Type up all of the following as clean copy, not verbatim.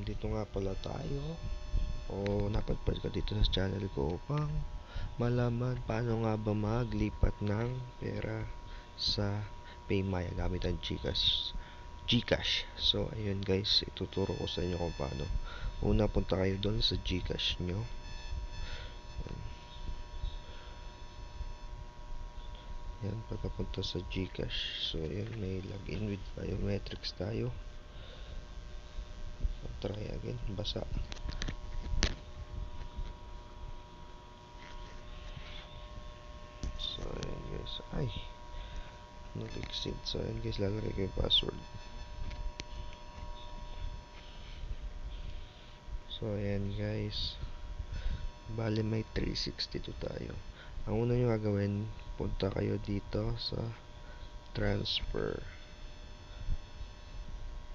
Dito nga pala tayo o napadpad ka dito sa channel ko upang malaman paano nga ba maglipat ng pera sa PayMaya gamit ang Gcash. So ayun guys, ituturo ko sa inyo kung paano. Una, punta kayo doon sa Gcash nyo. Yan, pagkapunta sa Gcash, so yan, may login with biometrics tayo. Try again, basa. So yan guys, ay nag-exceed. So yan guys, lalagay ko yung password. So yan guys, bali may 362 tayo. Ang una nyo gagawin, punta kayo dito sa transfer.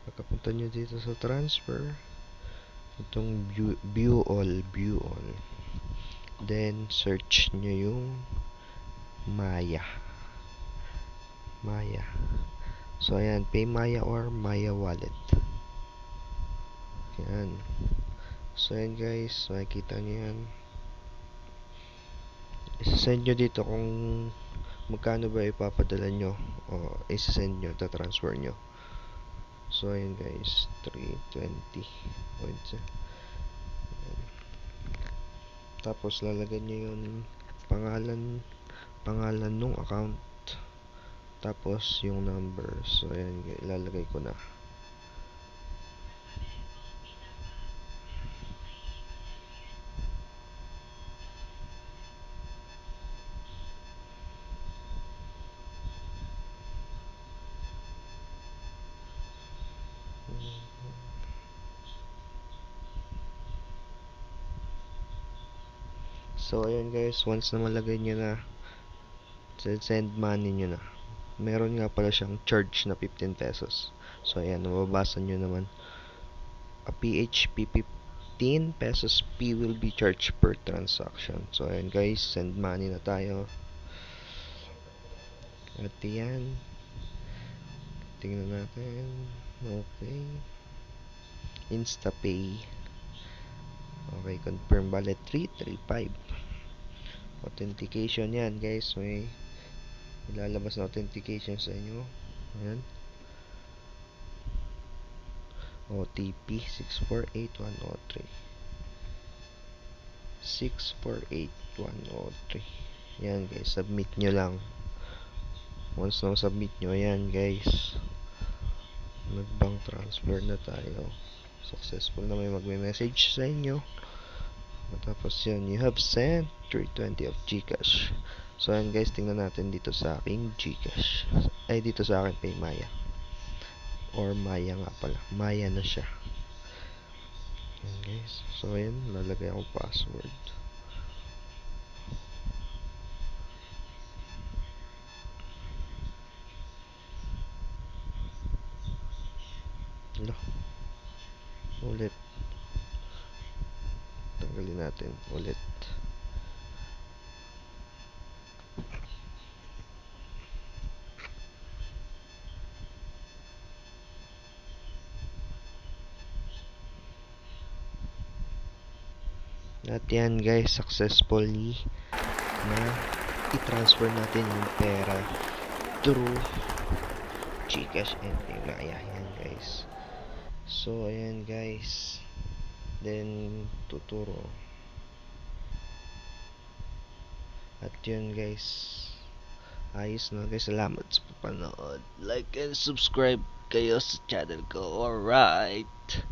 Pagkapunta nyo dito sa transfer, itong view all. Then search nyo yung Maya. So ayan, PayMaya or Maya Wallet. Ayan. So ayan guys, makikita nyo yan. Isasend nyo dito kung magkano ba ipapadala nyo o isasend nyo, transfer nyo. So ayan guys, 320 points. Tapos lalagyan nyo yung pangalan nung account, tapos yung number. So ayan, ilalagay ko na. So ayun guys, once na malagay nyo na, send money nyo na. Meron nga pala siyang charge na 15 pesos. So ayan, mababasa nyo naman. A PHP 15 pesos P will be charged per transaction. So ayan guys, send money na tayo. At yan, tingnan natin. Okay, InstaPay. Okay, confirm bale 335. Authentication yan guys, may ilalabas na authentication sa inyo. Ayan, OTP 648103. 648103. Yan guys, submit nyo lang. Once na submit nyo, ayan guys, nag-bank transfer na tayo. Successful na, may magme-message sa inyo. Tapos yun, you have sent 320 of Gcash. So ayan guys, tingnan natin dito sa aking Gcash. Ay, dito sa aking PayMaya. Or Maya nga pala. Maya na siya. Ayan guys. So ayan, lalagay akong password. Hala. Ulit. Tanggalin natin. Ulit. At yan guys, successfully na i-transfer natin yung pera through Gcash and PayMaya. Yan guys. So ayan guys, then tuturo. At yun guys, ayos na guys. Salamat sa panood. Like and subscribe kayo sa channel ko. Alright.